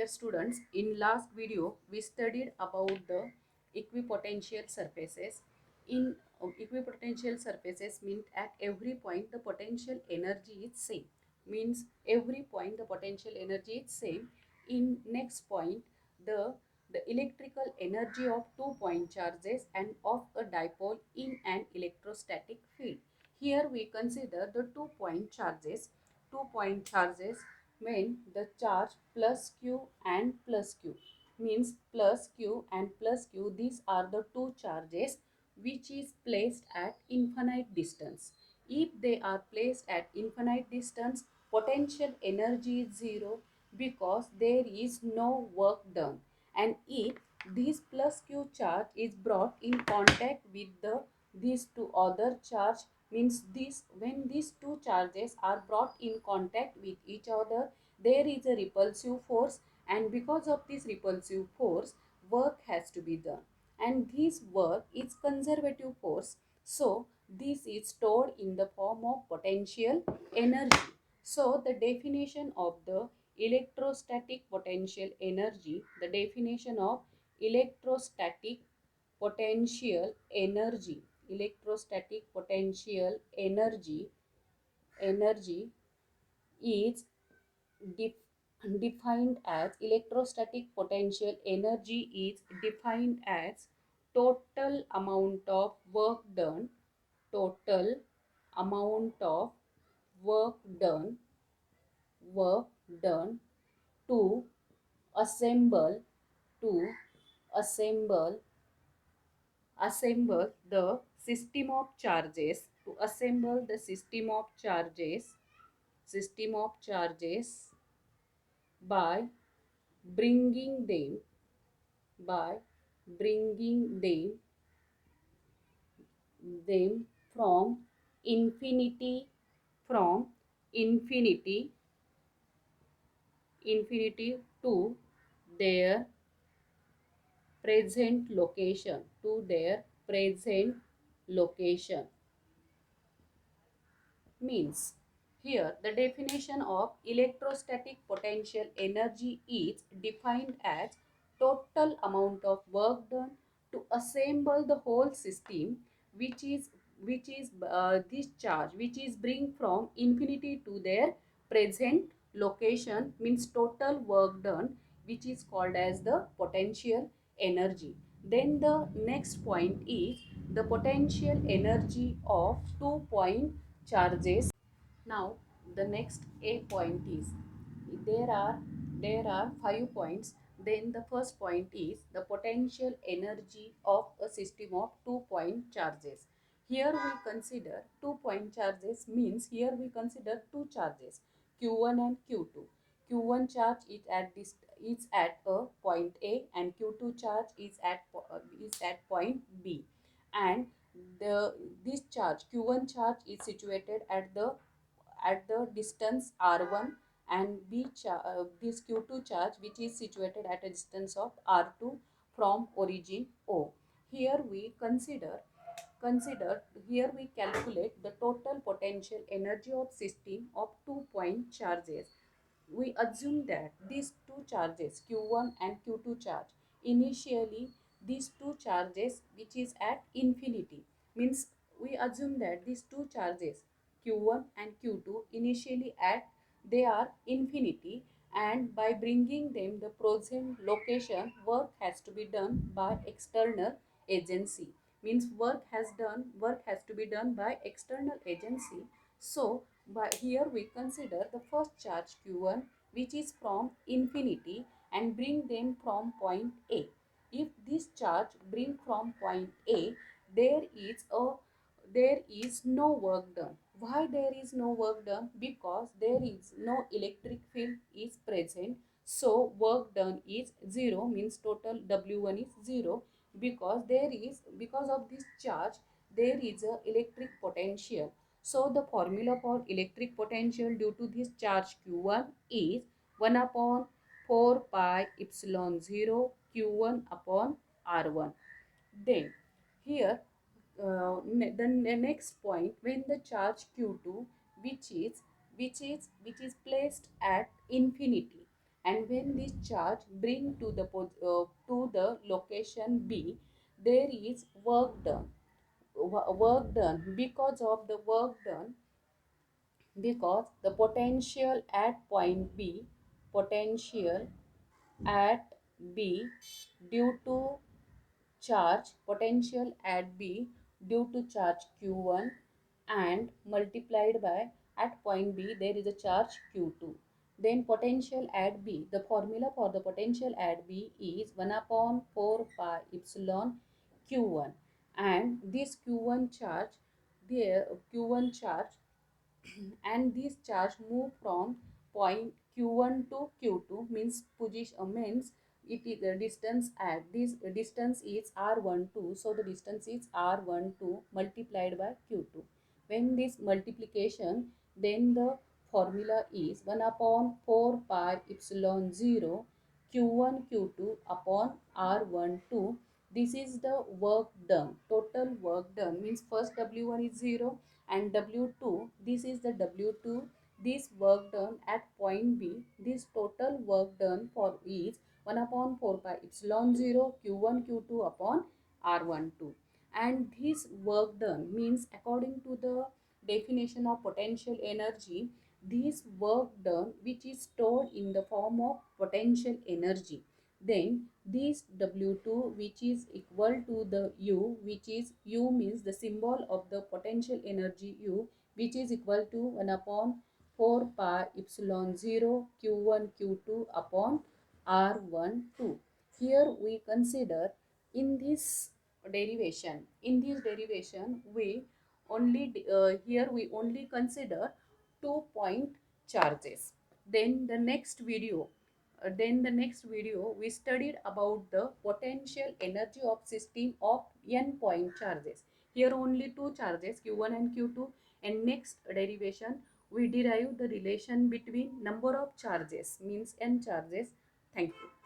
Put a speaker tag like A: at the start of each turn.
A: students, in last video we studied about the equipotential surfaces. In equipotential surfaces mean at every point the potential energy is same. Means every point the potential energy is same. In next point, the electrical energy of 2 point charges and of a dipole in an electrostatic field. Here we consider the 2 point charges. 2 point charges mean the charge plus q and plus q, means plus q and plus q. These are the two charges which is placed at infinite distance. If they are placed at infinite distance, potential energy is zero because there is no work done. And if this plus q charge is brought in contact with these two other charge, means this when these two charges are brought in contact with each other, there is a repulsive force, and because of this repulsive force work has to be done, and this work is conservative force. So this is stored in the form of potential energy. So the definition of the electrostatic potential energy, the definition of electrostatic potential energy, electrostatic potential energy is defined as electrostatic potential energy is defined as total amount of work done, total amount of work done, work done to assemble, to assemble assemble the system of charges, to assemble the system of charges by bringing them, by bringing them from infinity, from infinity infinity to their present location, to their present location. Means here the definition of electrostatic potential energy is defined as total amount of work done to assemble the whole system, which is this charge which is bring from infinity to their present location, means total work done, which is called as the potential energy. Then the next point is the potential energy of 2 point charges. Now the next A point is there are 5 points. Then the first point is the potential energy of a system of 2 point charges. Here we consider 2 point charges, means here we consider two charges q1 and q2. Q1 charge is at a point A and q2 charge is at point B, and the this charge q1 charge is situated at the distance r1, and this q2 charge which is situated at a distance of r2 from origin O. Here we consider here we calculate the total potential energy of system of 2 point charges. We assume that these two charges q1 and q2 charge, initially these two charges which is at infinity, means we assume that these two charges q1 and q2 initially at they are infinity, and by bringing them the present location work has to be done by external agency, means work has to be done by external agency. So by here we consider the first charge q1 which is from infinity and bring them from point A. If this charge bring from point A, there is a there is no work done. Why there is no work done? Because there is no electric field is present, so work done is zero, means total w1 is zero, because because of this charge there is a electric potential. So the formula for electric potential due to this charge q1 is 1 upon 4 pi epsilon 0 q1 upon r1. Then here the next point, when the charge q2 which is placed at infinity, and when this charge bring to the location B, there is work done. Work done because of the work done, because the potential at point B, potential at B due to charge, potential at B due to charge Q1 and multiplied by, at point B there is a charge Q2. Then potential at B, the formula for the potential at B is 1 upon 4 pi epsilon Q1, and this Q1 charge, the Q1 charge and this charge move from point q1 to q2, means position, means it is the distance, at this distance is r12, so the distance is r12 multiplied by q2. When this multiplication, then the formula is 1 upon 4 pi epsilon 0 q1 q2 upon r12. This is the work done, total work done, means first w1 is 0 and w2, this is the w2, this work done at point B, this total work done for is 1 upon 4 pi epsilon 0 q1 q2 upon r12. And this work done means, according to the definition of potential energy, this work done which is stored in the form of potential energy, then this W2 which is equal to the U, which is U means the symbol of the potential energy U, which is equal to 1 upon 4 pi epsilon 0 Q1 Q2 upon R12. Here we consider, in this derivation we only here we only consider 2 point charges. Then the next video, we studied about the potential energy of system of n point charges. Here only two charges q1 and q2, and next derivation we derive the relation between number of charges, means n charges. Thank you.